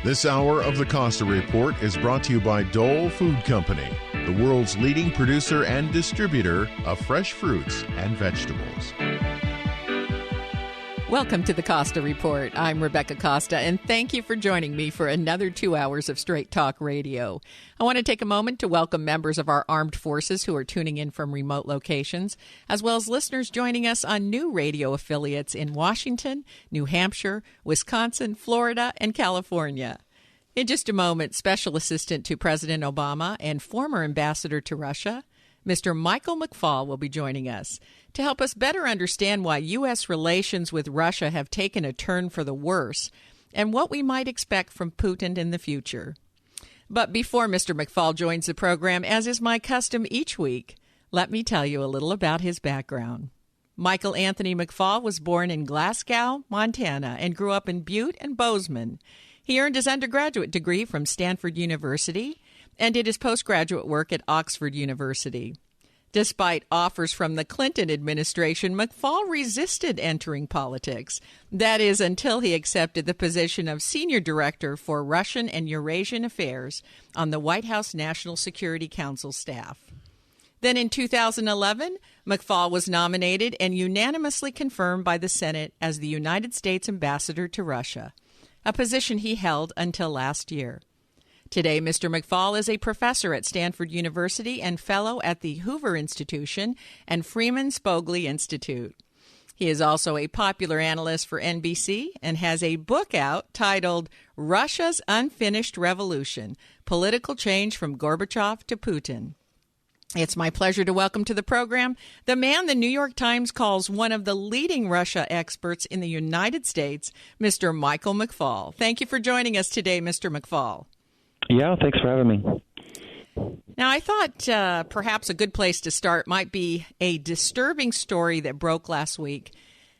This hour of the Costa Report is brought to you by Dole Food Company, the world's leading producer and distributor of fresh fruits and vegetables. Welcome to the Costa Report. I'm Rebecca Costa, and thank you for joining me for another 2 hours of Straight Talk Radio. I want to take a moment to welcome members of our armed forces who are tuning in from remote locations, as well as listeners joining us on new radio affiliates in Washington, New Hampshire, Wisconsin, Florida, and California. In just a moment, Special Assistant to President Obama and former Ambassador to Russia, Mr. Michael McFaul, will be joining us to help us better understand why U.S. relations with Russia have taken a turn for the worse and what we might expect from Putin in the future. But before Mr. McFaul joins the program, as is my custom each week, let me tell you a little about his background. Michael Anthony McFaul was born in Glasgow, Montana, and grew up in Butte and Bozeman. He earned his undergraduate degree from Stanford University and did his postgraduate work at Oxford University. Despite offers from the Clinton administration, McFaul resisted entering politics. That is, until he accepted the position of Senior Director for Russian and Eurasian Affairs on the White House National Security Council staff. Then in 2011, McFaul was nominated and unanimously confirmed by the Senate as the United States Ambassador to Russia, a position he held until last year. Today, Mr. McFaul is a professor at Stanford University and fellow at the Hoover Institution and Freeman Spogli Institute. He is also a popular analyst for NBC and has a book out titled Russia's Unfinished Revolution, Political Change from Gorbachev to Putin. It's my pleasure to welcome to the program the man the New York Times calls one of the leading Russia experts in the United States, Mr. Michael McFaul. Thank you for joining us today, Mr. McFaul. Yeah, thanks for having me. Now, I thought perhaps a good place to start might be a disturbing story that broke last week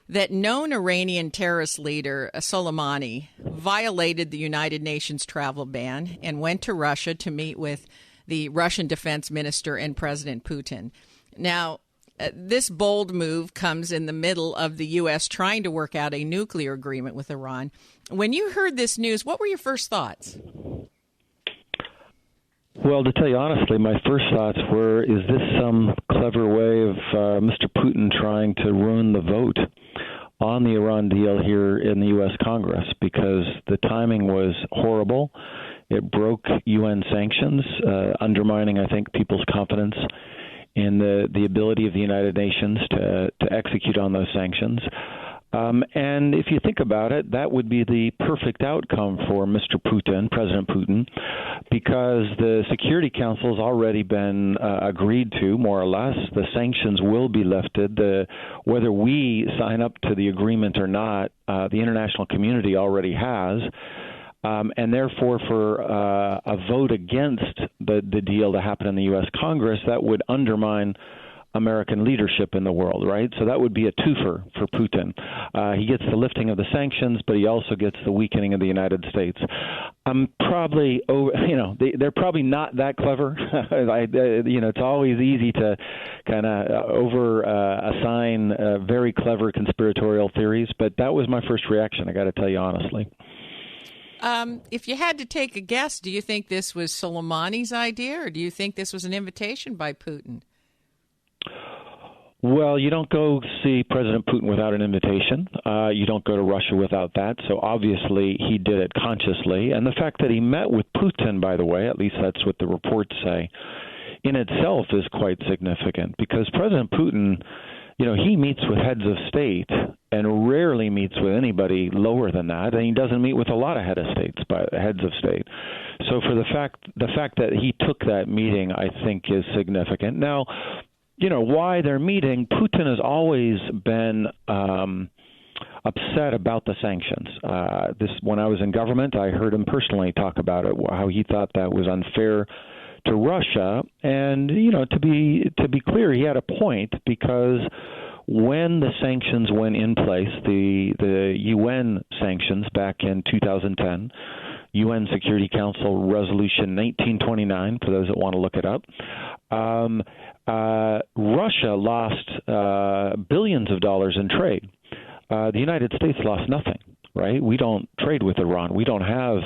that known Iranian terrorist leader Soleimani violated the United Nations travel ban and went to Russia to meet with the Russian defense minister and President Putin. Now, this bold move comes in the middle of the U.S. trying to work out a nuclear agreement with Iran. When you heard this news, what were your first thoughts? Well, to tell you honestly, my first thoughts were, is this some clever way of Mr. Putin trying to ruin the vote on the Iran deal here in the U.S. Congress? Because the timing was horrible. It broke UN sanctions, undermining, I think, people's confidence in the ability of the United Nations to execute on those sanctions. And if you think about it, that would be the perfect outcome for Mr. Putin, President Putin, because the Security Council has already been agreed to, more or less. The sanctions will be lifted. Whether we sign up to the agreement or not, the international community already has. And therefore, for a vote against the deal to happen in the U.S. Congress, that would undermine American leadership in the world, right? So that would be a twofer for Putin. He gets the lifting of the sanctions, but he also gets the weakening of the United States. Probably, they're probably not that clever. It's always easy to kind of assign very clever conspiratorial theories, but that was my first reaction, I got to tell you honestly. If you had to take a guess, do you think this was Soleimani's idea, or do you think this was an invitation by Putin? Well, you don't go see President Putin without an invitation. You don't go to Russia without that. So obviously he did it consciously. And the fact that he met with Putin, by the way, at least that's what the reports say, in itself is quite significant because President Putin, he meets with heads of state and rarely meets with anybody lower than that. And he doesn't meet with a lot of heads of state. So for the fact that he took that meeting, I think is significant. Now, why they're meeting, Putin has always been upset about the sanctions. When I was in government, I heard him personally talk about it, how he thought that was unfair to Russia. And, to be clear, he had a point because when the sanctions went in place, the UN sanctions back in 2010, UN Security Council Resolution 1929, for those that want to look it up, Russia lost billions of dollars in trade. The United States lost nothing, right? We don't trade with Iran. We don't have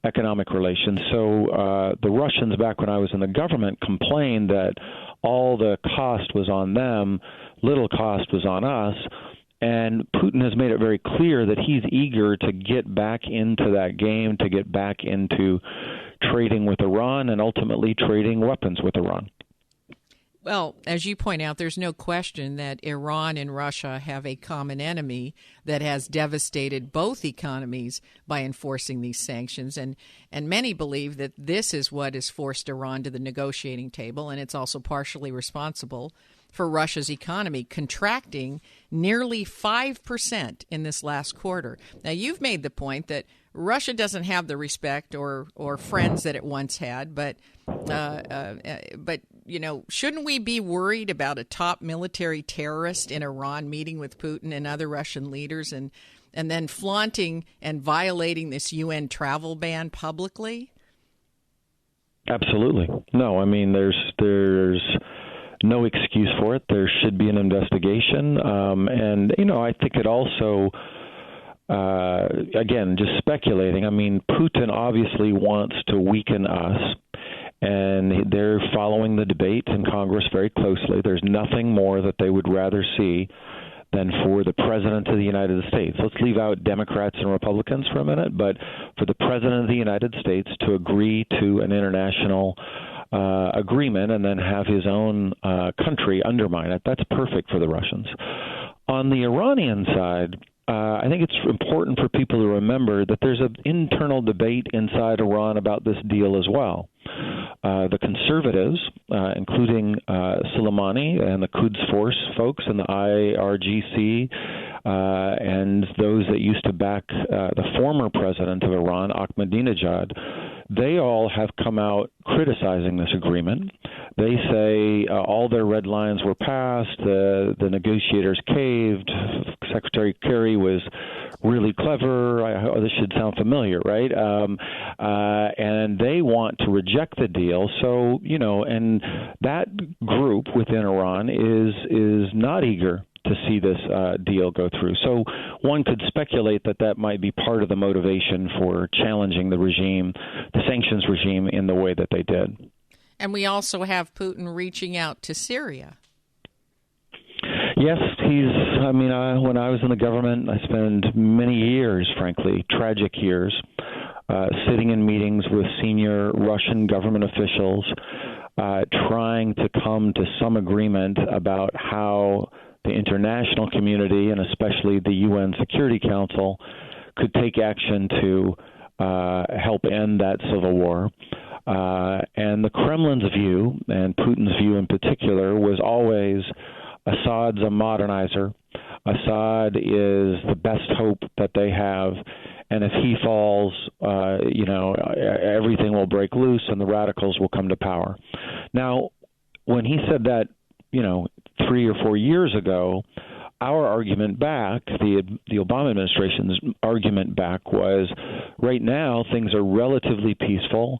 economic relations. So the Russians, back when I was in the government, complained that all the cost was on them, little cost was on us. And Putin has made it very clear that he's eager to get back into that game, to get back into trading with Iran and ultimately trading weapons with Iran. Well, as you point out, there's no question that Iran and Russia have a common enemy that has devastated both economies by enforcing these sanctions. And many believe that this is what has forced Iran to the negotiating table, and it's also partially responsible for Russia's economy contracting nearly 5% in this last quarter. Now, you've made the point that Russia doesn't have the respect or friends that it once had, but shouldn't we be worried about a top military terrorist in Iran meeting with Putin and other Russian leaders and then flaunting and violating this UN travel ban publicly? Absolutely. No, I mean, there's no excuse for it. There should be an investigation. And I think it also, again, just speculating, I mean, Putin obviously wants to weaken us, and they're following the debate in Congress very closely. There's nothing more that they would rather see than for the President of the United States. Let's leave out Democrats and Republicans for a minute, but for the President of the United States to agree to an international agreement and then have his own country undermine it, that's perfect for the Russians. On the Iranian side, I think it's important for people to remember that there's an internal debate inside Iran about this deal as well. The conservatives, including Soleimani and the Quds Force folks and the IRGC, and those that used to back the former president of Iran, Ahmadinejad, they all have come out criticizing this agreement. They say all their red lines were passed, the negotiators caved, Secretary Kerry was really clever. This should sound familiar, right? And they want to reject the deal. So, and that group within Iran is not eager to see this deal go through. So one could speculate that might be part of the motivation for challenging the regime, the sanctions regime, in the way that they did. And we also have Putin reaching out to Syria. Yes, when I was in the government, I spent many years, frankly, tragic years, sitting in meetings with senior Russian government officials, trying to come to some agreement about how the international community, and especially the UN Security Council, could take action to help end that civil war. And the Kremlin's view, and Putin's view in particular, was always Assad's a modernizer. Assad is the best hope that they have. And if he falls, everything will break loose and the radicals will come to power. Now, when he said that, 3 or 4 years ago, our argument back, the Obama administration's argument back, was right now things are relatively peaceful.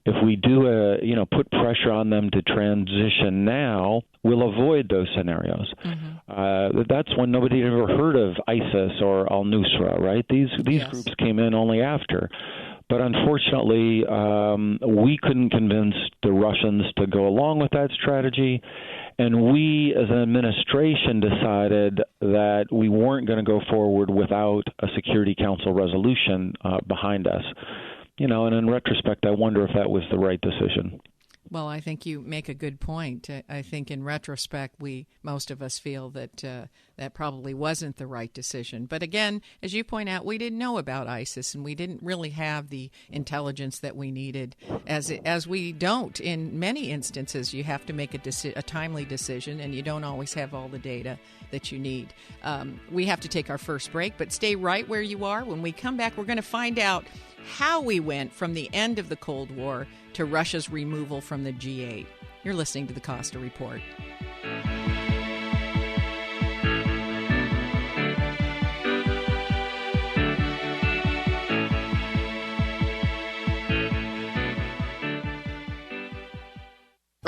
If we do put pressure on them to transition now, we'll avoid those scenarios. Mm-hmm. That's when nobody had ever heard of ISIS or al-Nusra, right? These yes. groups came in only after. But unfortunately, we couldn't convince the Russians to go along with that strategy. And we, as an administration, decided that we weren't going to go forward without a Security Council resolution behind us. And in retrospect, I wonder if that was the right decision. Well, I think you make a good point. I think in retrospect, most of us feel that that probably wasn't the right decision. But again, as you point out, we didn't know about ISIS, and we didn't really have the intelligence that we needed. As we don't in many instances, you have to make a timely decision, and you don't always have all the data that you need. We have to take our first break, but stay right where you are. When we come back, we're going to find out how we went from the end of the Cold War to Russia's removal from the G8. You're listening to the Costa Report.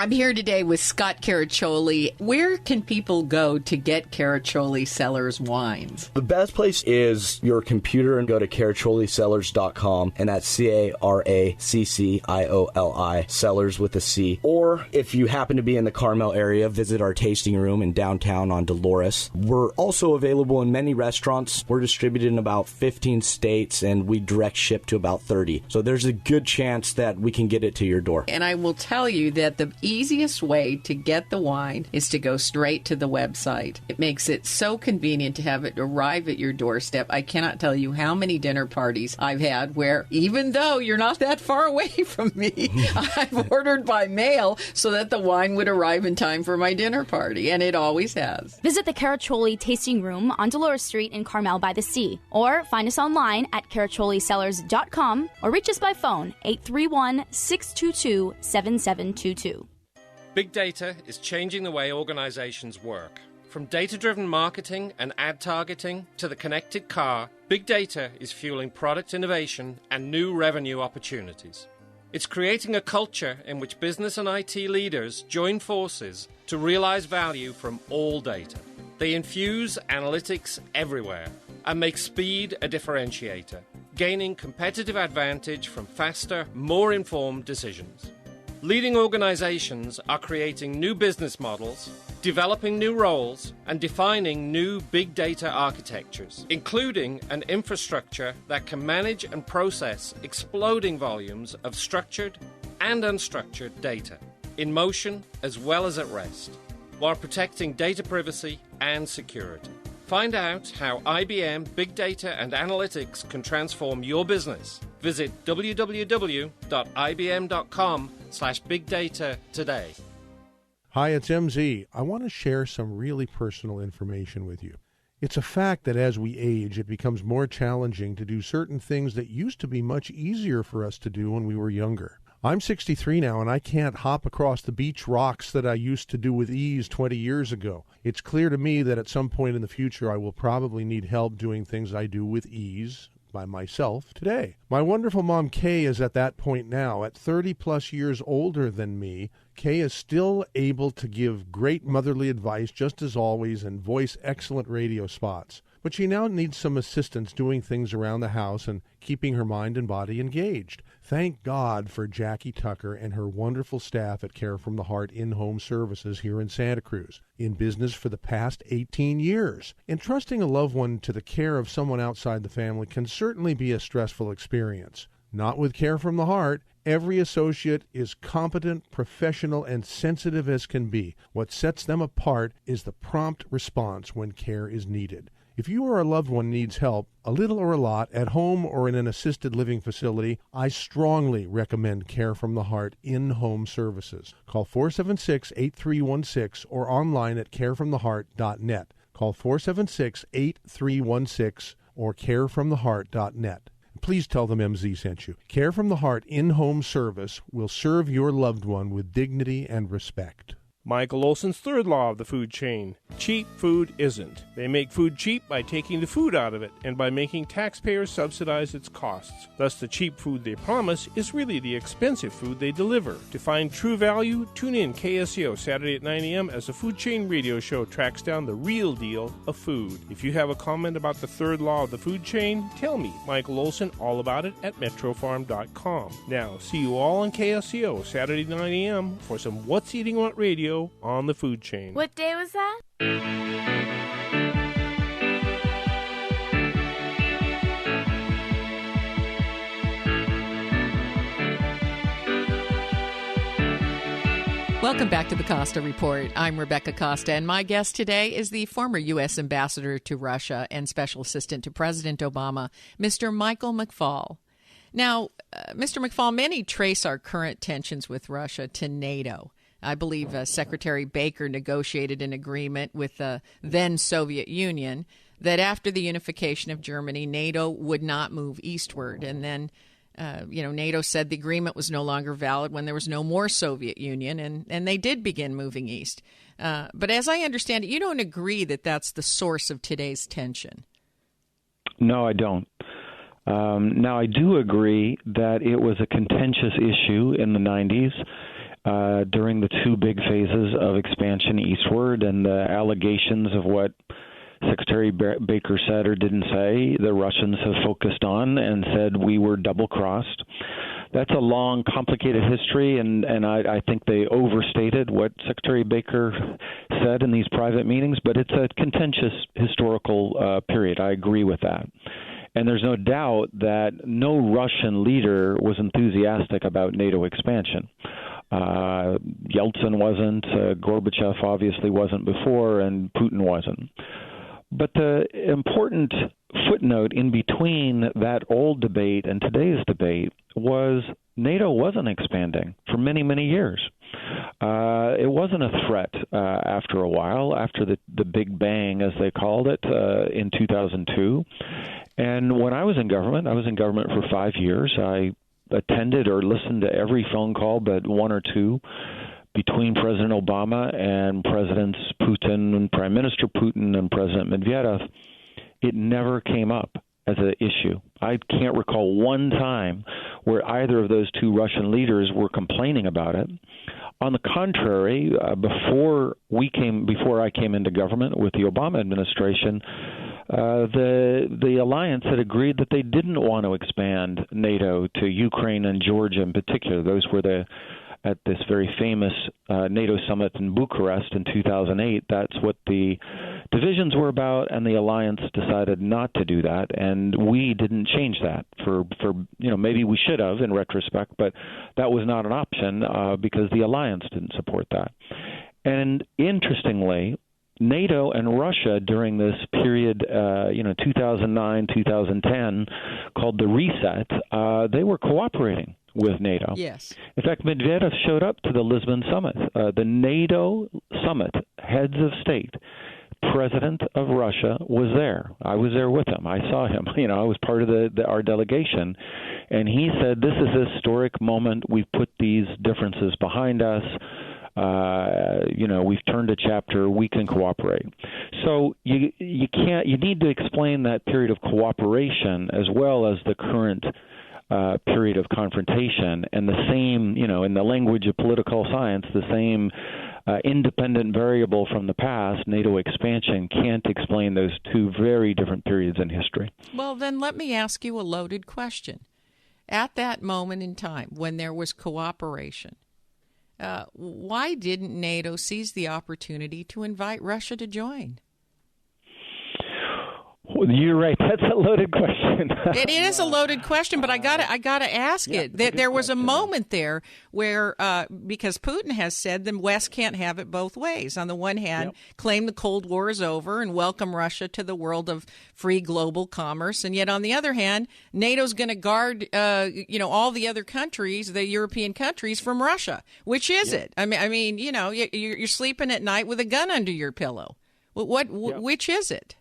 I'm here today with Scott Caraccioli. Where can people go to get Caraccioli Cellars wines? The best place is your computer and go to caracciolicellars.com, and that's CARACCIOLI, Cellars with a C. Or if you happen to be in the Carmel area, visit our tasting room in downtown on Dolores. We're also available in many restaurants. We're distributed in about 15 states, and we direct ship to about 30. So there's a good chance that we can get it to your door. And I will tell you that the easiest way to get the wine is to go straight to the website. It makes it so convenient to have it arrive at your doorstep. I cannot tell you how many dinner parties I've had where, even though you're not that far away from me, I've ordered by mail so that the wine would arrive in time for my dinner party, and it always has. Visit the Caraccioli Tasting Room on Dolores Street in Carmel by the Sea, or find us online at caracciolicellars.com, or reach us by phone 831-622-7722. Big data is changing the way organizations work. From data-driven marketing and ad targeting to the connected car, big data is fueling product innovation and new revenue opportunities. It's creating a culture in which business and IT leaders join forces to realize value from all data. They infuse analytics everywhere and make speed a differentiator, gaining competitive advantage from faster, more informed decisions. Leading organizations are creating new business models, developing new roles, and defining new big data architectures, including an infrastructure that can manage and process exploding volumes of structured and unstructured data, in motion as well as at rest, while protecting data privacy and security. Find out how IBM Big Data and Analytics can transform your business. Visit www.ibm.com/bigdata today. Hi, it's MZ. I want to share some really personal information with you. It's a fact that as we age, it becomes more challenging to do certain things that used to be much easier for us to do when we were younger. I'm 63 now, and I can't hop across the beach rocks that I used to do with ease 20 years ago. It's clear to me that at some point in the future, I will probably need help doing things I do with ease by myself today. My wonderful mom, Kay, is at that point now. At 30-plus years older than me, Kay is still able to give great motherly advice, just as always, and voice excellent radio spots. But she now needs some assistance doing things around the house and keeping her mind and body engaged. Thank God for Jackie Tucker and her wonderful staff at Care from the Heart in-home services here in Santa Cruz, in business for the past 18 years. Entrusting a loved one to the care of someone outside the family can certainly be a stressful experience. Not with Care from the Heart. Every associate is competent, professional, and sensitive as can be. What sets them apart is the prompt response when care is needed. If you or a loved one needs help, a little or a lot, at home or in an assisted living facility, I strongly recommend Care from the Heart in-home services. Call 476-8316 or online at carefromtheheart.net. Call 476-8316 or carefromtheheart.net. Please tell them MZ sent you. Care from the Heart in-home service will serve your loved one with dignity and respect. Michael Olson's third law of the food chain: cheap food isn't. They make food cheap by taking the food out of it and by making taxpayers subsidize its costs. Thus, the cheap food they promise is really the expensive food they deliver. To find true value, tune in KSCO Saturday at 9 a.m. as the Food Chain Radio Show tracks down the real deal of food. If you have a comment about the third law of the food chain, tell me, Michael Olson, all about it at metrofarm.com. Now, see you all on KSCO Saturday 9 a.m. for some What's Eating What Radio on the food chain. What day was that? Welcome back to the Costa Report. I'm Rebecca Costa, and my guest today is the former U.S. Ambassador to Russia and Special Assistant to President Obama, Mr. Michael McFaul. Now, Mr. McFaul, many trace our current tensions with Russia to NATO. I believe Secretary Baker negotiated an agreement with the then Soviet Union that after the unification of Germany, NATO would not move eastward. And then, NATO said the agreement was no longer valid when there was no more Soviet Union, and they did begin moving east. But as I understand it, you don't agree that that's the source of today's tension. No, I don't. Now, I do agree that it was a contentious issue in the 90s. during the two big phases of expansion eastward, and the allegations of what Secretary Baker said or didn't say, the Russians have focused on and said we were double-crossed. That's a long, complicated history, and I think they overstated what Secretary Baker said in these private meetings, but it's a contentious historical period. I agree with that. And there's no doubt that no Russian leader was enthusiastic about NATO expansion. Yeltsin wasn't, Gorbachev obviously wasn't before, and Putin wasn't. But the important footnote in between that old debate and today's debate was NATO wasn't expanding for many, many years. It wasn't a threat after a while, after the Big Bang, as they called it, in 2002. And when I was in government for 5 years. I attended or listened to every phone call but one or two between President Obama and Presidents Putin and Prime Minister Putin and President Medvedev. It never came up as an issue. I can't recall one time where either of those two Russian leaders were complaining about it. On the contrary, before I came into government with the Obama administration, the alliance had agreed that they didn't want to expand NATO to Ukraine and Georgia in particular. Those were at this very famous NATO summit in Bucharest in 2008. That's what the divisions were about, and the alliance decided not to do that, and we didn't change that for maybe we should have in retrospect, but that was not an option because the alliance didn't support that. And interestingly, NATO and Russia during this period, 2009, 2010, called the reset, they were cooperating with NATO. Yes. In fact, Medvedev showed up to the Lisbon summit. The NATO summit, heads of state, president of Russia was there. I was there with him. I saw him. I was part of our delegation. And he said, this is a historic moment. We've put these differences behind us. We've turned a chapter. We can cooperate. So you need to explain that period of cooperation as well as the current period of confrontation, and the same, in the language of political science, the same independent variable from the past, NATO expansion, can't explain those two very different periods in history. Well, then let me ask you a loaded question. At that moment in time, when there was cooperation, why didn't NATO seize the opportunity to invite Russia to join? Well, you're right. That's a loaded question. It is a loaded question, but I gotta ask it. There was a moment there where, because Putin has said the West can't have it both ways. On the one hand, claim the Cold War is over and welcome Russia to the world of free global commerce, and yet on the other hand, NATO's going to guard, all the other countries, the European countries, from Russia. Which is it? I mean, you're sleeping at night with a gun under your pillow. Which is it?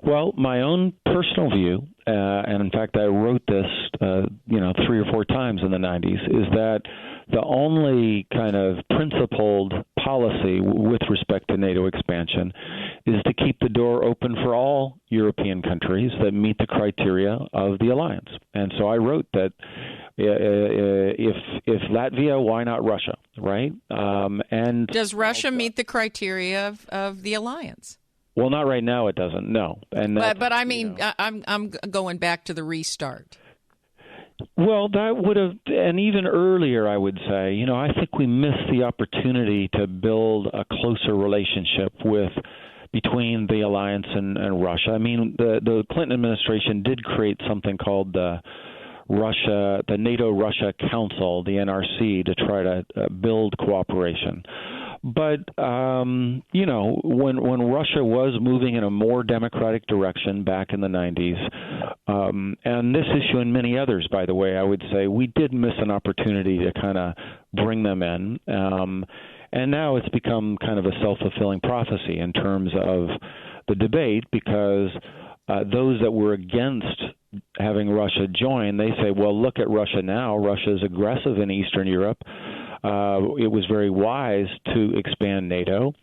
Well, my own personal view, and in fact I wrote this, 3 or 4 times in the 90s, is that the only kind of principled policy with respect to NATO expansion is to keep the door open for all European countries that meet the criteria of the alliance. And so I wrote that if Latvia, why not Russia, right? And does Russia meet the criteria of the alliance? Well, not right now. It doesn't. No, but I mean, I'm going back to the restart. Well, that would have, and even earlier, I would say. I think we missed the opportunity to build a closer relationship between the alliance and Russia. I mean, the Clinton administration did create something called the NATO-Russia Council, the NRC, to try to build cooperation. But, when Russia was moving in a more democratic direction back in the 90s, and this issue and many others, by the way, I would say we did miss an opportunity to kind of bring them in. And now it's become kind of a self-fulfilling prophecy in terms of the debate, because those that were against having Russia join, they say, well, look at Russia now. Russia is aggressive in Eastern Europe. It was very wise to expand NATO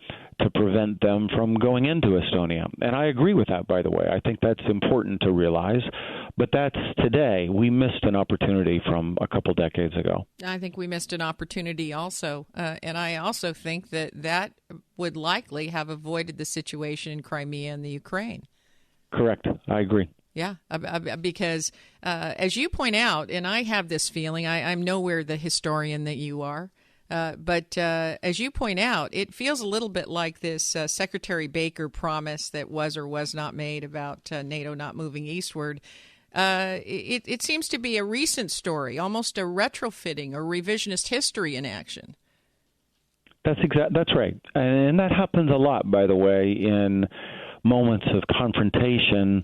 to prevent them from going into Estonia. And I agree with that, by the way. I think that's important to realize. But that's today. We missed an opportunity from a couple decades ago. I think we missed an opportunity also. And I also think that would likely have avoided the situation in Crimea and the Ukraine. Correct. I agree. Yeah, because as you point out, and I have this feeling, I'm nowhere the historian that you are, but as you point out, it feels a little bit like this Secretary Baker promise that was or was not made about NATO not moving eastward. It seems to be a recent story, almost a retrofitting or revisionist history in action. That's right. And that happens a lot, by the way, in moments of confrontation.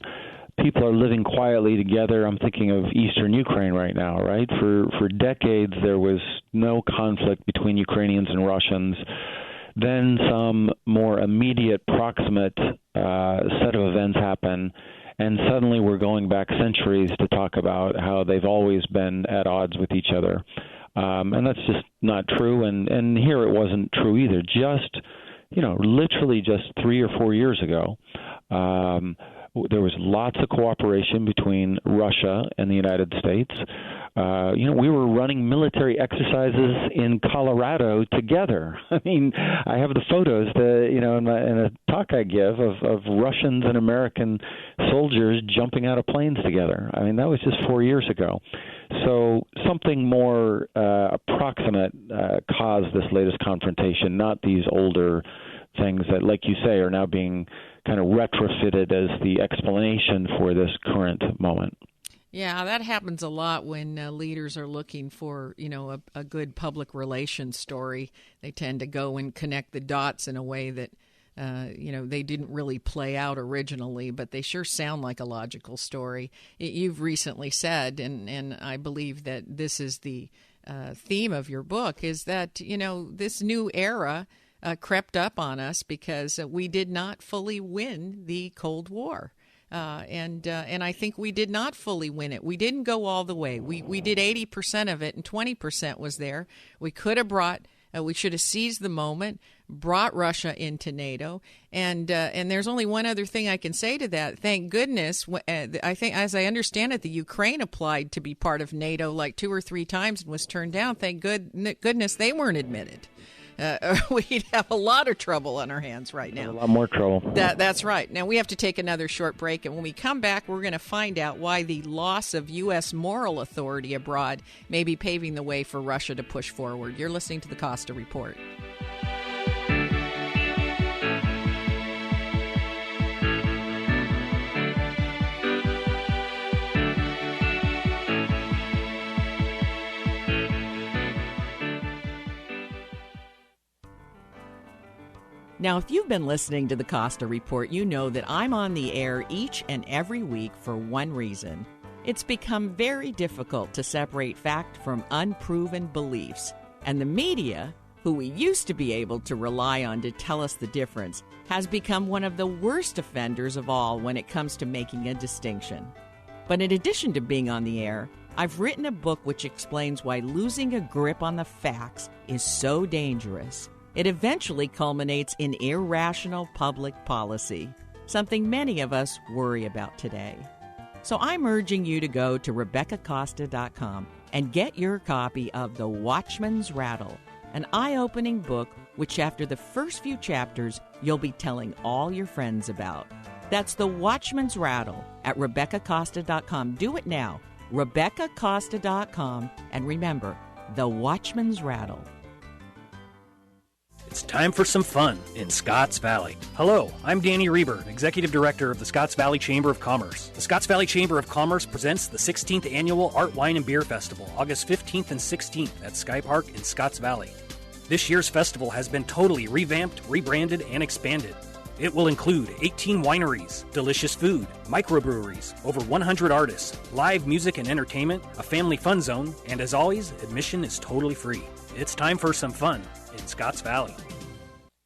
People are living quietly together. I'm thinking of eastern Ukraine right now, right? For decades, there was no conflict between Ukrainians and Russians. Then some more immediate, proximate set of events happen, and suddenly we're going back centuries to talk about how they've always been at odds with each other. And that's just not true. And here it wasn't true either. Just, literally just 3 or 4 years ago, there was lots of cooperation between Russia and the United States. We were running military exercises in Colorado together. I mean, I have the photos, in a talk I give of Russians and American soldiers jumping out of planes together. I mean, that was just 4 years ago. So something more approximate caused this latest confrontation, not these older things that, like you say, are now being kind of retrofitted as the explanation for this current moment. Yeah, that happens a lot when leaders are looking for, a good public relations story. They tend to go and connect the dots in a way that, they didn't really play out originally, but they sure sound like a logical story. You've recently said, and I believe that this is the theme of your book, is that, this new era crept up on us because we did not fully win the Cold War. And I think we did not fully win it. We didn't go all the way. We did 80% of it, and 20% was there. We could have we should have seized the moment, brought Russia into NATO. And there's only one other thing I can say to that. Thank goodness, I think, as I understand it, the Ukraine applied to be part of NATO like 2 or 3 times and was turned down. Thank goodness they weren't admitted. We'd have a lot of trouble on our hands right now. A lot more trouble. That's right. Now, we have to take another short break, and when we come back, we're going to find out why the loss of U.S. moral authority abroad may be paving the way for Russia to push forward. You're listening to the Costa Report. Now, if you've been listening to the Costa Report, you know that I'm on the air each and every week for one reason. It's become very difficult to separate fact from unproven beliefs. And the media, who we used to be able to rely on to tell us the difference, has become one of the worst offenders of all when it comes to making a distinction. But in addition to being on the air, I've written a book which explains why losing a grip on the facts is so dangerous. It eventually culminates in irrational public policy, something many of us worry about today. So I'm urging you to go to RebeccaCosta.com and get your copy of The Watchman's Rattle, an eye-opening book which after the first few chapters you'll be telling all your friends about. That's The Watchman's Rattle at RebeccaCosta.com. Do it now, RebeccaCosta.com, and remember, The Watchman's Rattle. It's time for some fun in Scotts Valley. Hello, I'm Danny Reber, Executive Director of the Scotts Valley Chamber of Commerce. The Scotts Valley Chamber of Commerce presents the 16th Annual Art, Wine, and Beer Festival, August 15th and 16th at Sky Park in Scotts Valley. This year's festival has been totally revamped, rebranded, and expanded. It will include 18 wineries, delicious food, microbreweries, over 100 artists, live music and entertainment, a family fun zone, and as always, admission is totally free. It's time for some fun in Scotts Valley.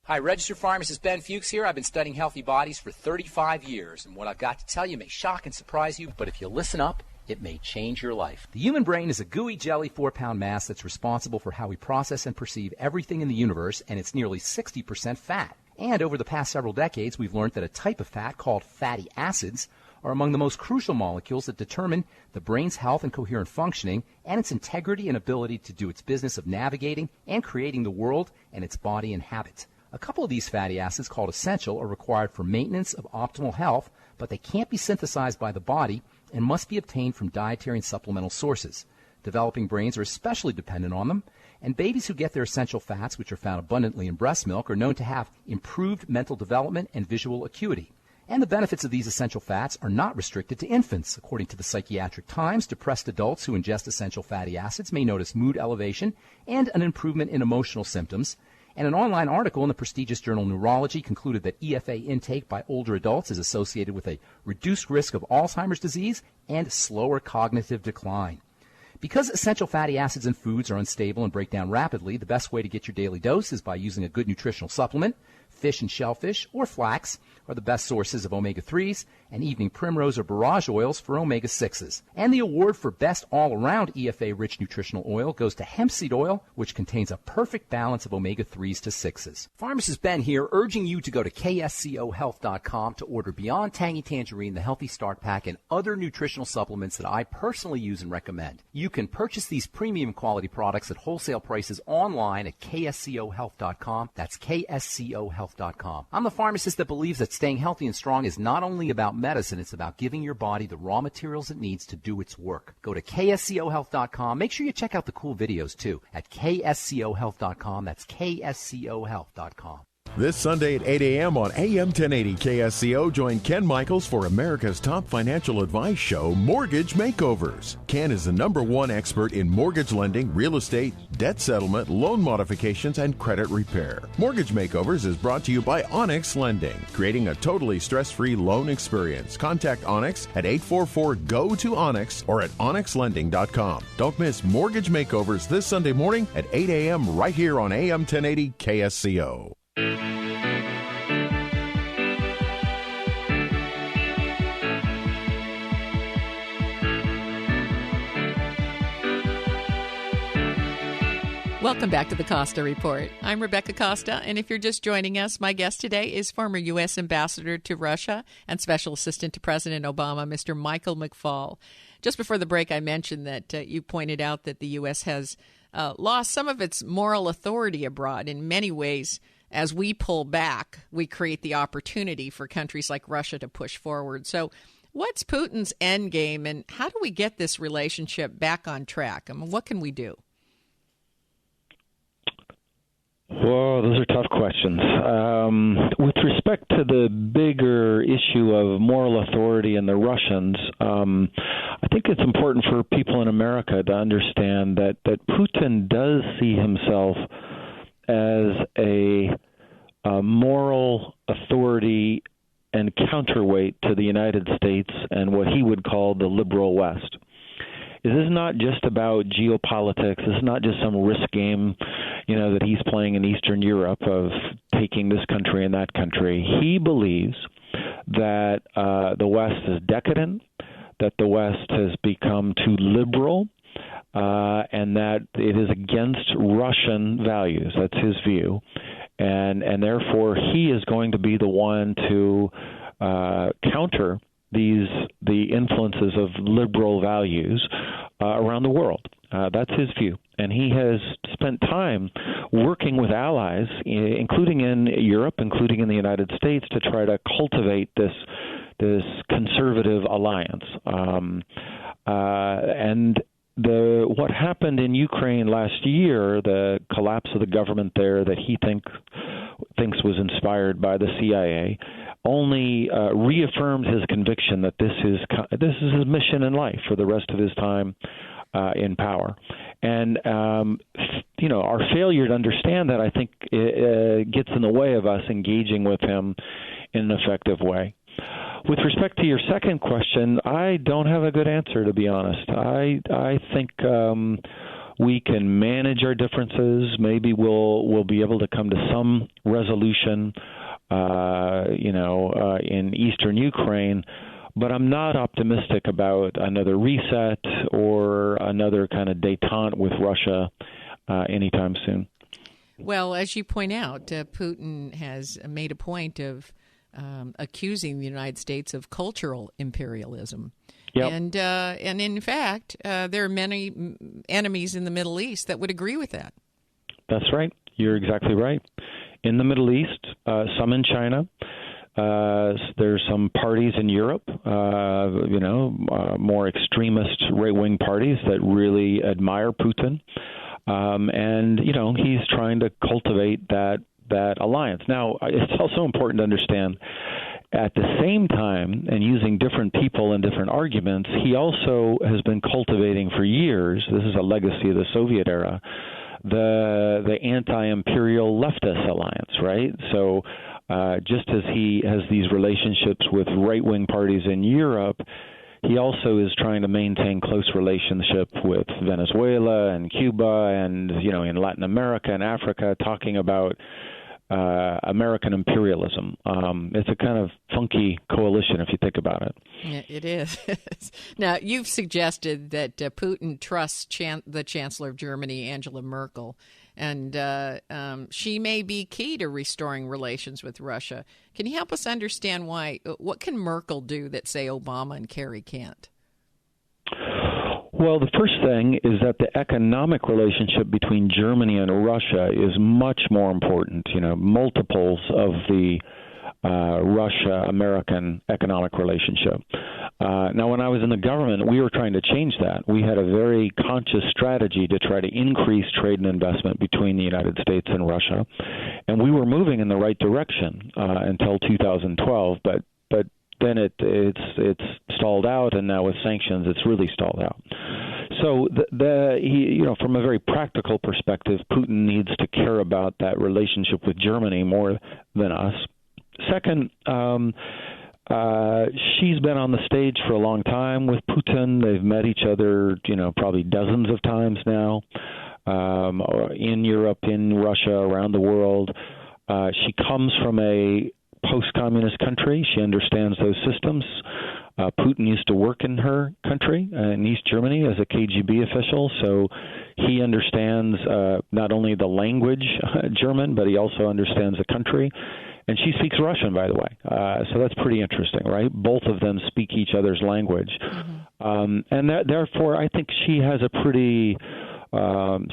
Hi, registered pharmacist Ben Fuchs here. I've been studying healthy bodies for 35 years, and what I've got to tell you may shock and surprise you, but if you listen up, it may change your life. The human brain is a gooey jelly 4-pound mass that's responsible for how we process and perceive everything in the universe, and it's nearly 60% fat. And over the past several decades, we've learned that a type of fat called fatty acids are among the most crucial molecules that determine the brain's health and coherent functioning and its integrity and ability to do its business of navigating and creating the world and its body and habits. A couple of these fatty acids, called essential, are required for maintenance of optimal health, but they can't be synthesized by the body and must be obtained from dietary and supplemental sources. Developing brains are especially dependent on them, and babies who get their essential fats, which are found abundantly in breast milk, are known to have improved mental development and visual acuity. And the benefits of these essential fats are not restricted to infants. According to the Psychiatric Times, depressed adults who ingest essential fatty acids may notice mood elevation and an improvement in emotional symptoms. And an online article in the prestigious journal Neurology concluded that EFA intake by older adults is associated with a reduced risk of Alzheimer's disease and slower cognitive decline. Because essential fatty acids in foods are unstable and break down rapidly, the best way to get your daily dose is by using a good nutritional supplement. Fish and shellfish or flax are the best sources of omega-3s, and evening primrose or borage oils for omega-6s. And the award for best all-around EFA-rich nutritional oil goes to hemp seed oil, which contains a perfect balance of omega-3s to 6s. Pharmacist Ben here, urging you to go to kscohealth.com to order Beyond Tangy Tangerine, the Healthy Start Pack, and other nutritional supplements that I personally use and recommend. You can purchase these premium quality products at wholesale prices online at kscohealth.com. That's kscohealth.com. I'm the pharmacist that believes that staying healthy and strong is not only about medicine, it's about giving your body the raw materials it needs to do its work. Go to kscohealth.com. Make sure you check out the cool videos, too, at kscohealth.com. That's kscohealth.com. This Sunday at 8 a.m. on AM 1080 KSCO, join Ken Michaels for America's top financial advice show, Mortgage Makeovers. Ken is the #1 expert in mortgage lending, real estate, debt settlement, loan modifications, and credit repair. Mortgage Makeovers is brought to you by Onyx Lending, creating a totally stress-free loan experience. Contact Onyx at 844-GO-TO-ONYX or at onyxlending.com. Don't miss Mortgage Makeovers this Sunday morning at 8 a.m. right here on AM 1080 KSCO. Welcome back to the Costa Report. I'm Rebecca Costa, and if you're just joining us, my guest today is former U.S. Ambassador to Russia and Special Assistant to President Obama, Mr. Michael McFaul. Just before the break, I mentioned that you pointed out that the U.S. has lost some of its moral authority abroad. In many ways, as we pull back, we create the opportunity for countries like Russia to push forward. So what's Putin's end game, and how do we get this relationship back on track? I mean, what can we do? Well, those are tough questions. With respect to the bigger issue of moral authority and the Russians, I think it's important for people in America to understand that Putin does see himself as a moral authority and counterweight to the United States and what he would call the liberal West. This is not just about geopolitics. This is not just some risk game, that he's playing in Eastern Europe of taking this country and that country. He believes that the West is decadent, that the West has become too liberal, and that it is against Russian values. That's his view. And therefore, he is going to be the one to counter the influences of liberal values around the world. That's his view. And he has spent time working with allies, including in Europe, including in the United States, to try to cultivate this conservative alliance. And what happened in Ukraine last year, the collapse of the government there that he thinks was inspired by the CIA, only reaffirmed his conviction that this is his mission in life for the rest of his time in power. And our failure to understand that, I think, gets in the way of us engaging with him in an effective way. With respect to your second question, I don't have a good answer, to be honest. I think we can manage our differences. Maybe we'll be able to come to some resolution, in eastern Ukraine. But I'm not optimistic about another reset or another kind of détente with Russia anytime soon. Well, as you point out, Putin has made a point of accusing the United States of cultural imperialism. Yep. And in fact, there are many enemies in the Middle East that would agree with that. That's right. You're exactly right. In the Middle East, some in China. There's some parties in Europe, more extremist right-wing parties that really admire Putin. And he's trying to cultivate that alliance. Now, it's also important to understand, at the same time, and using different people and different arguments, he also has been cultivating for years, this is a legacy of the Soviet era, the anti-imperial leftist alliance, right? So just as he has these relationships with right-wing parties in Europe, he also is trying to maintain close relationship with Venezuela and Cuba and, in Latin America and Africa, talking about American imperialism. It's a kind of funky coalition if you think about it. Yeah, it is. Now, you've suggested that Putin trusts the Chancellor of Germany, Angela Merkel, and she may be key to restoring relations with Russia. Can you help us understand why? What can Merkel do that, say, Obama and Kerry can't? Well, the first thing is that the economic relationship between Germany and Russia is much more important, multiples of the Russia-American economic relationship. Now, when I was in the government, we were trying to change that. We had a very conscious strategy to try to increase trade and investment between the United States and Russia, and we were moving in the right direction until 2012, but then it's stalled out, and now with sanctions, it's really stalled out. So from a very practical perspective, Putin needs to care about that relationship with Germany more than us. Second, she's been on the stage for a long time with Putin. They've met each other, probably dozens of times now, in Europe, in Russia, around the world. She comes from a post-communist country. She understands those systems. Putin used to work in her country, in East Germany, as a KGB official, so he understands not only the language German, but he also understands the country. And she speaks Russian, by the way, so that's pretty interesting, right? Both of them speak each other's language. Mm-hmm. And therefore, I think she has a pretty...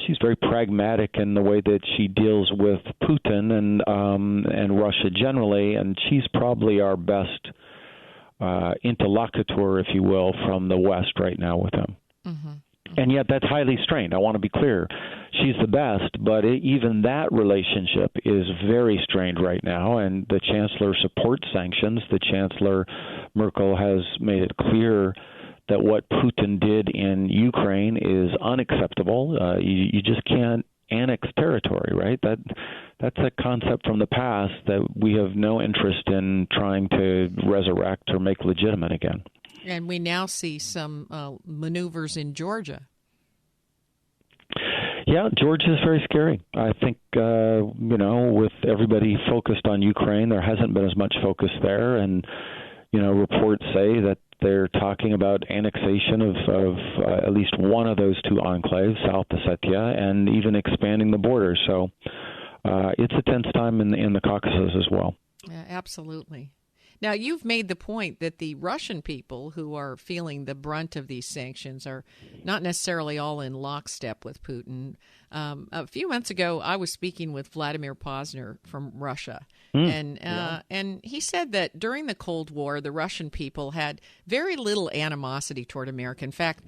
she's very pragmatic in the way that she deals with Putin and Russia generally, and she's probably our best interlocutor, if you will, from the West right now with him. Mm-hmm. And yet that's highly strained. I want to be clear. She's the best, but even that relationship is very strained right now, and the Chancellor supports sanctions. The Chancellor, Merkel, has made it clear that what Putin did in Ukraine is unacceptable. You just can't annex territory, right? That's a concept from the past that we have no interest in trying to resurrect or make legitimate again. And we now see some maneuvers in Georgia. Yeah, Georgia is very scary. I think, with everybody focused on Ukraine, there hasn't been as much focus there. And, reports say that they're talking about annexation of at least one of those two enclaves, South Ossetia, and even expanding the border. So it's a tense time in the Caucasus as well. Yeah, absolutely. Now, you've made the point that the Russian people who are feeling the brunt of these sanctions are not necessarily all in lockstep with Putin. A few months ago, I was speaking with Vladimir Posner from Russia, and he said that during the Cold War, the Russian people had very little animosity toward America. In fact,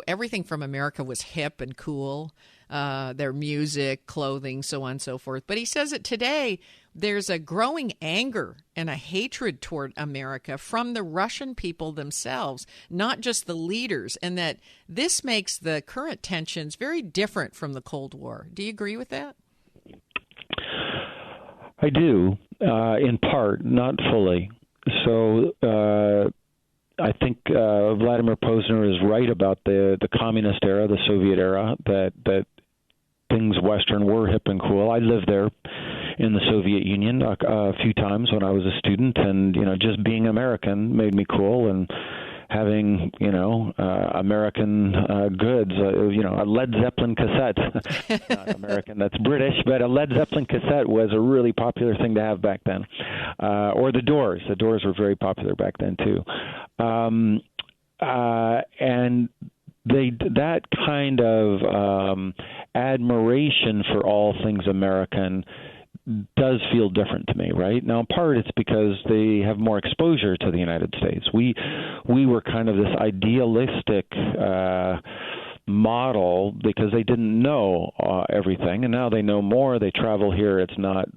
everything from America was hip and cool, their music, clothing, so on and so forth. But he says that today there's a growing anger and a hatred toward America from the Russian people themselves, not just the leaders, and that this makes the current tensions very different from the Cold War. Do you agree with that? I do, in part, not fully. So I think Vladimir Posner is right about the communist era, the Soviet era, that things Western were hip and cool. I lived there in the Soviet Union a few times when I was a student, and just being American made me cool, and having, American goods, a Led Zeppelin cassette, not American, that's British, but a Led Zeppelin cassette was a really popular thing to have back then. Or the Doors. The Doors were very popular back then, too. And that kind of admiration for all things American does feel different to me, right? Now, in part, it's because they have more exposure to the United States. We were kind of this idealistic model because they didn't know everything, and now they know more. They travel here. It's not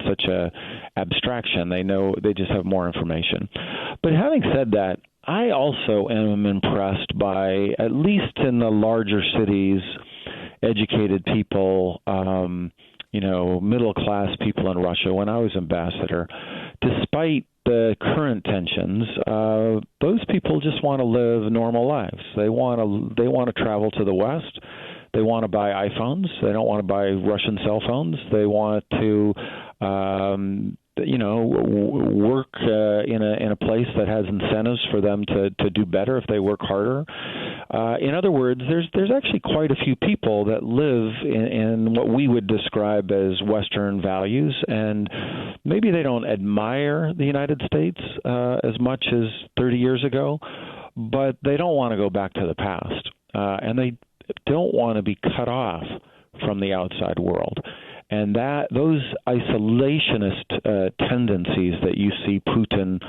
such a abstraction. They just have more information. But having said that, I also am impressed by, at least in the larger cities, educated people, middle-class people in Russia. When I was ambassador, despite the current tensions, those people just want to live normal lives. They want to travel to the West. They want to buy iPhones. They don't want to buy Russian cell phones. They want to work in a place that has incentives for them to do better if they work harder. In other words, there's actually quite a few people that live in what we would describe as Western values, and maybe they don't admire the United States as much as 30 years ago, but they don't want to go back to the past, and they don't want to be cut off from the outside world. And those isolationist tendencies that you see Putin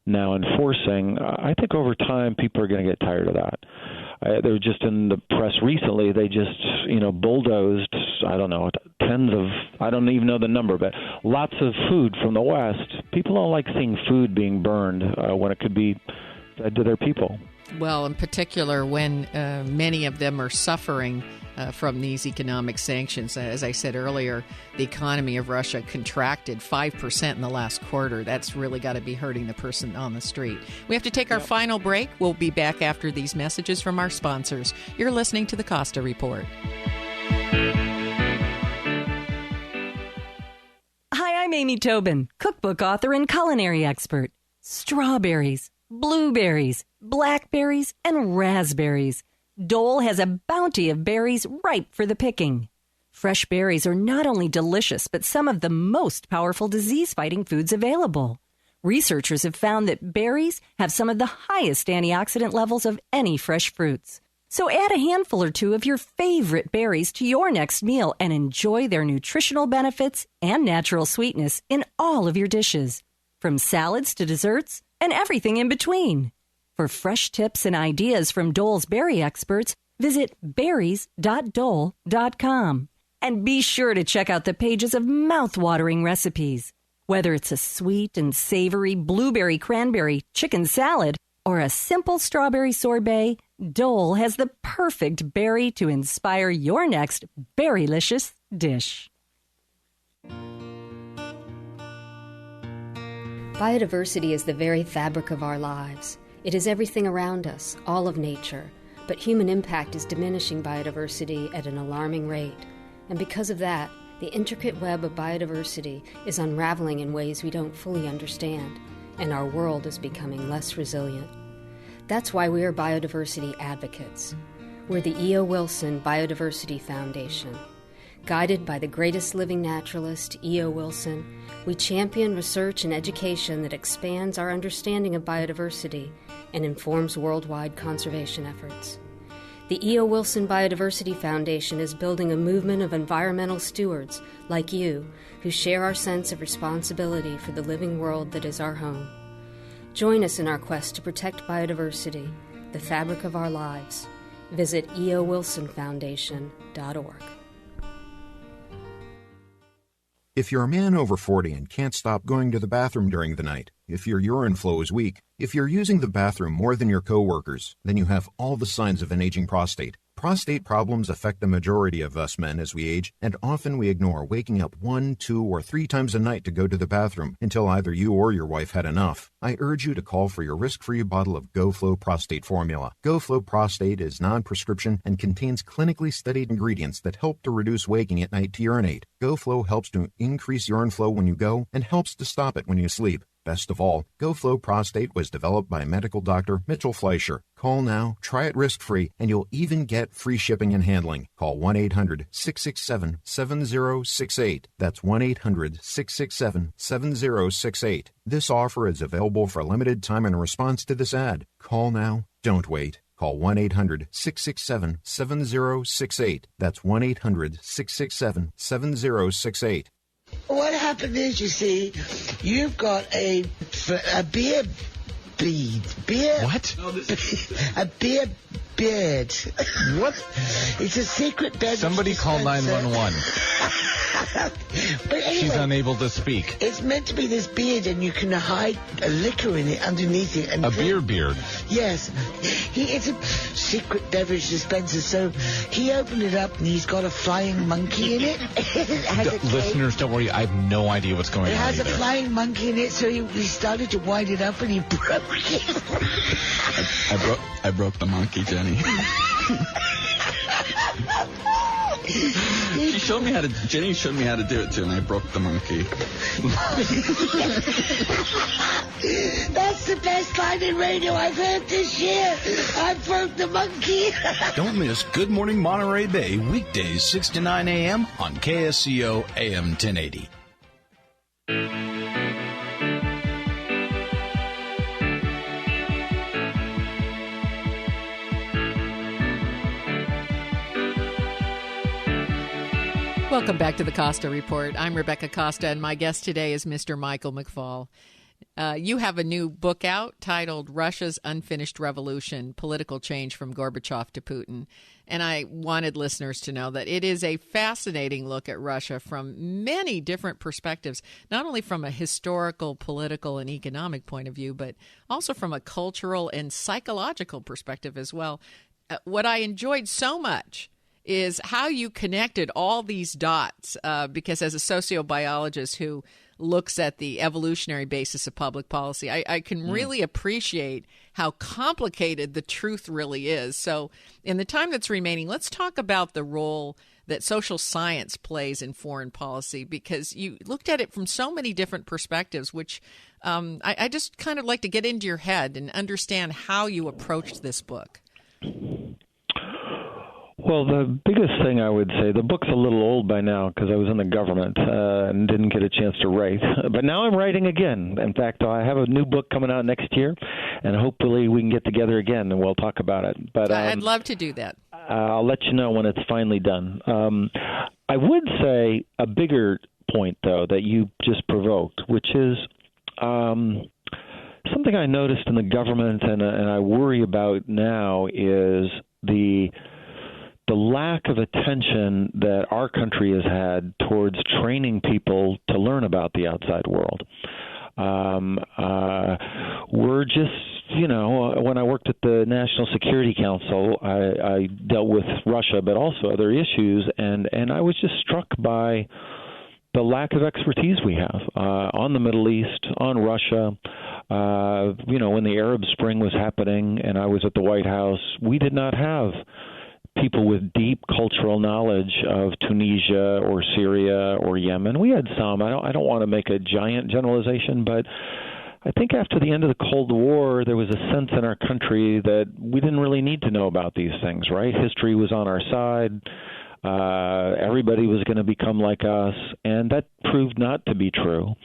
now enforcing, I think over time people are going to get tired of that. They were just in the press recently. They just, bulldozed, I don't know, I don't even know the number, but lots of food from the West. People don't like seeing food being burned when it could be fed to their people. Well, in particular, when many of them are suffering from these economic sanctions. As I said earlier, the economy of Russia contracted 5% in the last quarter. That's really got to be hurting the person on the street. We have to take our final break. We'll be back after these messages from our sponsors. You're listening to the Costa Report. Hi, I'm Amy Tobin, cookbook author and culinary expert. Strawberries, blueberries, blackberries, and raspberries. Dole has a bounty of berries ripe for the picking. Fresh berries are not only delicious, but some of the most powerful disease-fighting foods available. Researchers have found that berries have some of the highest antioxidant levels of any fresh fruits. So add a handful or two of your favorite berries to your next meal and enjoy their nutritional benefits and natural sweetness in all of your dishes, from salads to desserts and everything in between. For fresh tips and ideas from Dole's berry experts, visit berries.dole.com. And be sure to check out the pages of mouth-watering recipes. Whether it's a sweet and savory blueberry cranberry chicken salad or a simple strawberry sorbet, Dole has the perfect berry to inspire your next berrylicious dish. Biodiversity is the very fabric of our lives. It is everything around us, all of nature, but human impact is diminishing biodiversity at an alarming rate. And because of that, the intricate web of biodiversity is unraveling in ways we don't fully understand, and our world is becoming less resilient. That's why we are biodiversity advocates. We're the E.O. Wilson Biodiversity Foundation. Guided by the greatest living naturalist, E.O. Wilson, we champion research and education that expands our understanding of biodiversity and informs worldwide conservation efforts. The E.O. Wilson Biodiversity Foundation is building a movement of environmental stewards like you who share our sense of responsibility for the living world that is our home. Join us in our quest to protect biodiversity, the fabric of our lives. Visit eowilsonfoundation.org. If you're a man over 40 and can't stop going to the bathroom during the night, if your urine flow is weak, if you're using the bathroom more than your coworkers, then you have all the signs of an aging prostate. Prostate problems affect the majority of us men as we age, and often we ignore waking up 1, 2, or 3 times a night to go to the bathroom until either you or your wife had enough. I urge you to call for your risk-free bottle of GoFlow Prostate Formula. GoFlow Prostate is non-prescription and contains clinically studied ingredients that help to reduce waking at night to urinate. GoFlow helps to increase urine flow when you go and helps to stop it when you sleep. Best of all, GoFlow Prostate was developed by medical doctor Mitchell Fleischer. Call now, try it risk-free, and you'll even get free shipping and handling. Call 1-800-667-7068. That's 1-800-667-7068. This offer is available for a limited time in response to this ad. Call now. Don't wait. Call 1-800-667-7068. That's 1-800-667-7068. What happened is, you see, you've got a beer bead. What? A beer beard. What? It's a secret bed. Somebody call 911. But anyway, she's unable to speak. It's meant to be this beard, and you can hide a liquor in it underneath it. And a beard. Yes. It's a secret beverage dispenser, so he opened it up, and he's got a flying monkey in it. Listeners, don't worry. I have no idea what's going on. It has either. a flying monkey in it, so he started to wind it up, and he broke it. I broke the monkey, Jenny. Jenny showed me how to do it too, and I broke the monkey. That's the best line in radio I've heard this year. I broke the monkey. Don't miss Good Morning Monterey Bay, weekdays 6 to 9 a.m. on KSCO AM 1080. Welcome back to the Costa Report. I'm Rebecca Costa, and my guest today is Mr. Michael McFaul. You have a new book out titled Russia's Unfinished Revolution, Political Change from Gorbachev to Putin. And I wanted listeners to know that it is a fascinating look at Russia from many different perspectives, not only from a historical, political, and economic point of view, but also from a cultural and psychological perspective as well. What I enjoyed so much is how you connected all these dots, because as a sociobiologist who looks at the evolutionary basis of public policy, I can really appreciate how complicated the truth really is. So in the time that's remaining, let's talk about the role that social science plays in foreign policy, because you looked at it from so many different perspectives, which I just kind of like to get into your head and understand how you approached this book. Well, the biggest thing I would say, the book's a little old by now because I was in the government and didn't get a chance to write. But now I'm writing again. In fact, I have a new book coming out next year, and hopefully we can get together again and we'll talk about it. But I'd love to do that. I'll let you know when it's finally done. I would say a bigger point, though, that you just provoked, which is something I noticed in the government and I worry about now is the lack of attention that our country has had towards training people to learn about the outside world. We're just, when I worked at the National Security Council, I dealt with Russia, but also other issues, and I was just struck by the lack of expertise we have on the Middle East, on Russia. When the Arab Spring was happening and I was at the White House, we did not have people with deep cultural knowledge of Tunisia or Syria or Yemen. We had some. I don't want to make a giant generalization, but I think after the end of the Cold War, there was a sense in our country that we didn't really need to know about these things, right? History was on our side. Everybody was going to become like us, and that proved not to be true.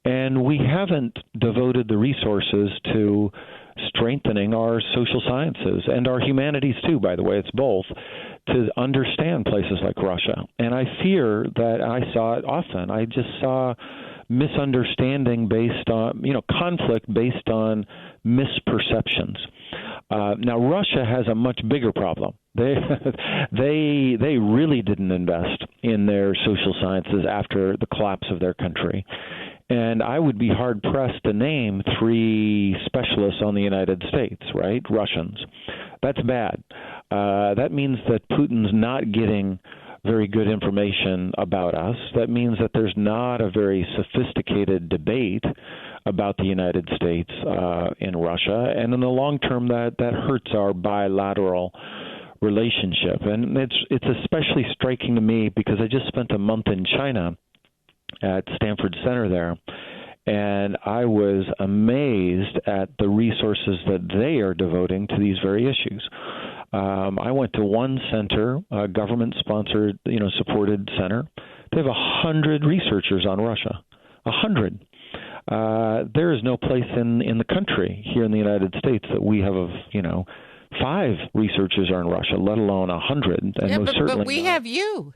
And we haven't devoted the resources to strengthening our social sciences and our humanities too, by the way, it's both, to understand places like Russia. And I fear that I saw it often. I just saw misunderstanding based on, conflict based on misperceptions. Now, Russia has a much bigger problem. They really didn't invest in their social sciences after the collapse of their country. And I would be hard-pressed to name 3 specialists on the United States, right? Russians. That's bad. That means that Putin's not getting very good information about us. That means that there's not a very sophisticated debate about the United States in Russia. And in the long term, that hurts our bilateral relationship. And it's especially striking to me because I just spent a month in China at Stanford Center there, And I was amazed at the resources that they are devoting to these very issues. I went to one center, a government-sponsored, supported center. They have 100 researchers on Russia. 100. There is no place in the country here in the United States that we have 5 researchers are in Russia, let alone 100. And most certainly but we have you.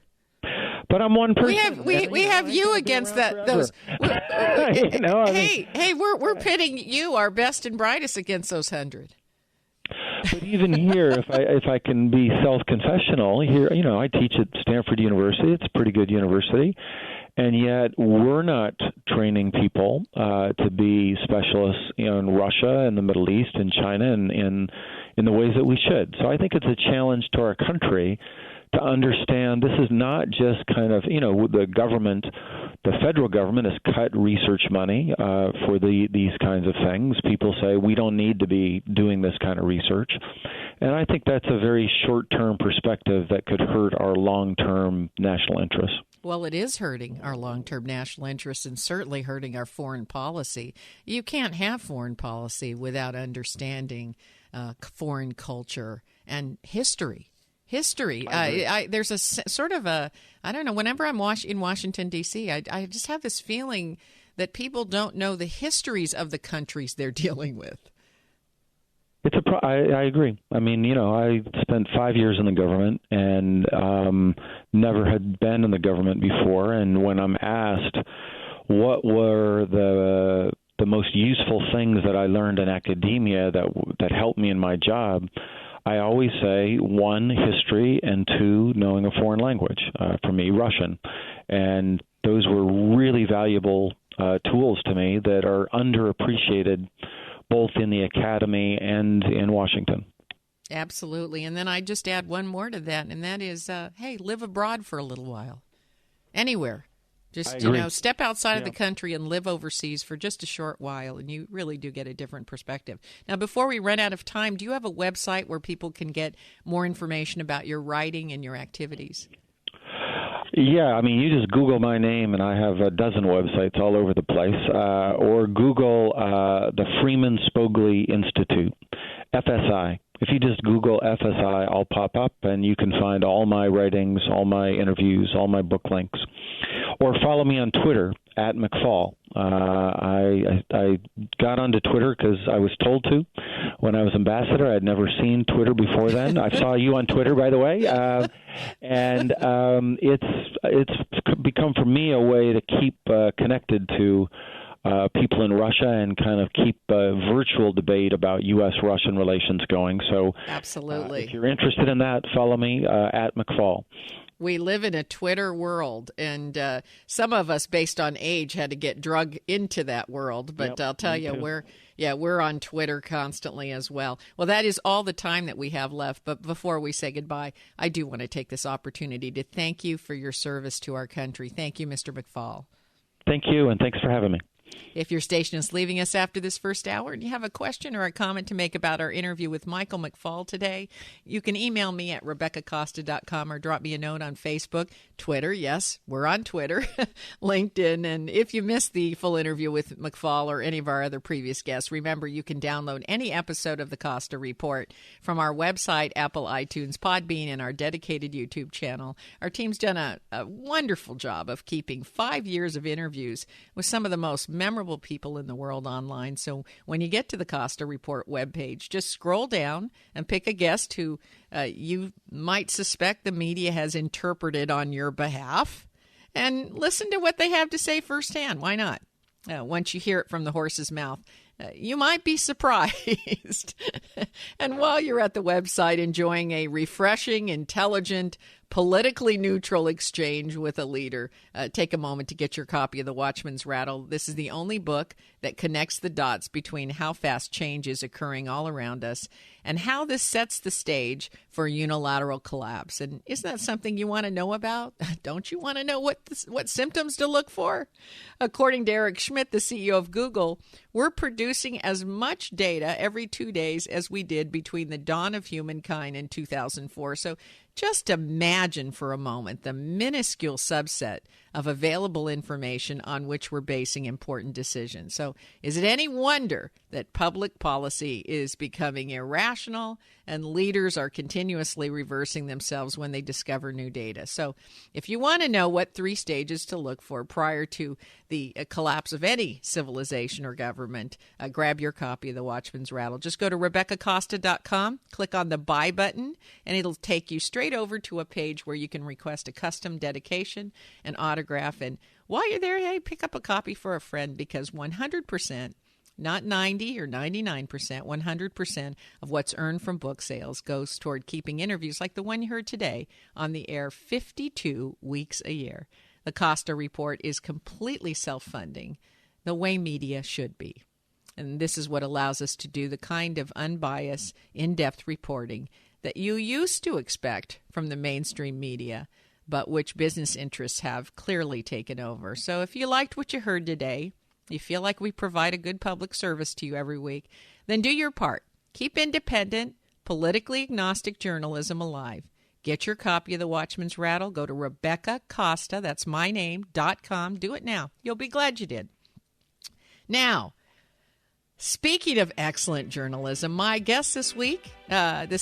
But I'm one person. We have you against those. Hey, we're pitting you, our best and brightest, against those 100. But even here, if I can be self-confessional, here, I teach at Stanford University. It's a pretty good university. And yet we're not training people to be specialists in Russia and the Middle East and China and in the ways that we should. So I think it's a challenge to our country to understand this is not just kind of, the government, the federal government has cut research money for these kinds of things. People say we don't need to be doing this kind of research. And I think that's a very short-term perspective that could hurt our long-term national interests. Well, it is hurting our long-term national interests and certainly hurting our foreign policy. You can't have foreign policy without understanding foreign culture and history. There's a sort of I don't know, whenever I'm in Washington, D.C., I just have this feeling that people don't know the histories of the countries they're dealing with. I agree. I mean, I spent 5 years in the government and never had been in the government before. And when I'm asked what were the most useful things that I learned in academia that helped me in my job, I always say, 1, history, and 2, knowing a foreign language, for me, Russian. And those were really valuable tools to me that are underappreciated both in the academy and in Washington. Absolutely. And then I just add one more to that, and that is, hey, live abroad for a little while. Anywhere. Just, step outside of the country and live overseas for just a short while, and you really do get a different perspective. Now, before we run out of time, do you have a website where people can get more information about your writing and your activities? Yeah, I mean, you just Google my name, and I have a dozen websites all over the place, or Google the Freeman Spogli Institute, FSI. If you just Google FSI, I'll pop up, and you can find all my writings, all my interviews, all my book links. Or follow me on Twitter, at McFaul. I got onto Twitter because I was told to when I was ambassador. I'd never seen Twitter before then. I saw you on Twitter, by the way. And it's become for me a way to keep connected to people in Russia and kind of keep a virtual debate about U.S.-Russian relations going. So absolutely, if you're interested in that, follow me at McFaul. We live in a Twitter world, and some of us, based on age, had to get drugged into that world. But I'll tell you, we're on Twitter constantly as well. Well, that is all the time that we have left. But before we say goodbye, I do want to take this opportunity to thank you for your service to our country. Thank you, Mr. McFaul. Thank you, and thanks for having me. If your station is leaving us after this first hour and you have a question or a comment to make about our interview with Michael McFaul today, you can email me at RebeccaCosta.com or drop me a note on Facebook, Twitter. Yes, we're on Twitter, LinkedIn. And if you missed the full interview with McFaul or any of our other previous guests, remember you can download any episode of the Costa Report from our website, Apple, iTunes, Podbean, and our dedicated YouTube channel. Our team's done a wonderful job of keeping 5 years of interviews with some of the most memorable people in the world online. So when you get to the Costa Report webpage, just scroll down and pick a guest who you might suspect the media has interpreted on your behalf and listen to what they have to say firsthand. Why not? Once you hear it from the horse's mouth, you might be surprised. And while you're at the website enjoying a refreshing, intelligent, politically neutral exchange with a leader, take a moment to get your copy of The Watchman's Rattle. This is the only book that connects the dots between how fast change is occurring all around us and how this sets the stage for unilateral collapse. And isn't that something you want to know about? Don't you want to know what symptoms to look for? According to Eric Schmidt, the CEO of Google, we're producing as much data every 2 days as we did between the dawn of humankind in 2004. So just imagine for a moment the minuscule subset of available information on which we're basing important decisions. So is it any wonder that public policy is becoming irrational and leaders are continuously reversing themselves when they discover new data? So if you want to know what 3 stages to look for prior to the collapse of any civilization or government, grab your copy of The Watchman's Rattle. Just go to RebeccaCosta.com, click on the buy button, and it'll take you straight over to a page where you can request a custom dedication, an autograph, and while you're there, hey, pick up a copy for a friend, because 100%, not 90 or 99%, 100% of what's earned from book sales goes toward keeping interviews like the one you heard today on the air 52 weeks a year. The Costa Report is completely self-funding, the way media should be. And this is what allows us to do the kind of unbiased, in-depth reporting that you used to expect from the mainstream media, but which business interests have clearly taken over. So if you liked what you heard today, you feel like we provide a good public service to you every week, then do your part. Keep independent, politically agnostic journalism alive. Get your copy of The Watchman's Rattle. Go to RebeccaCosta, that's my name, .com. Do it now. You'll be glad you did. Now, speaking of excellent journalism, my guest this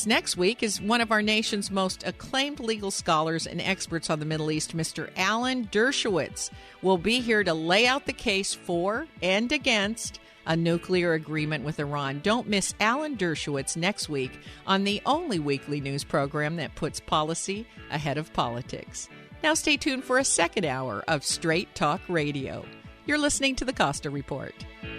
next week, is one of our nation's most acclaimed legal scholars and experts on the Middle East, Mr. Alan Dershowitz. Will be here to lay out the case for and against a nuclear agreement with Iran. Don't miss Alan Dershowitz next week on the only weekly news program that puts policy ahead of politics. Now stay tuned for a second hour of Straight Talk Radio. You're listening to the Costa Report.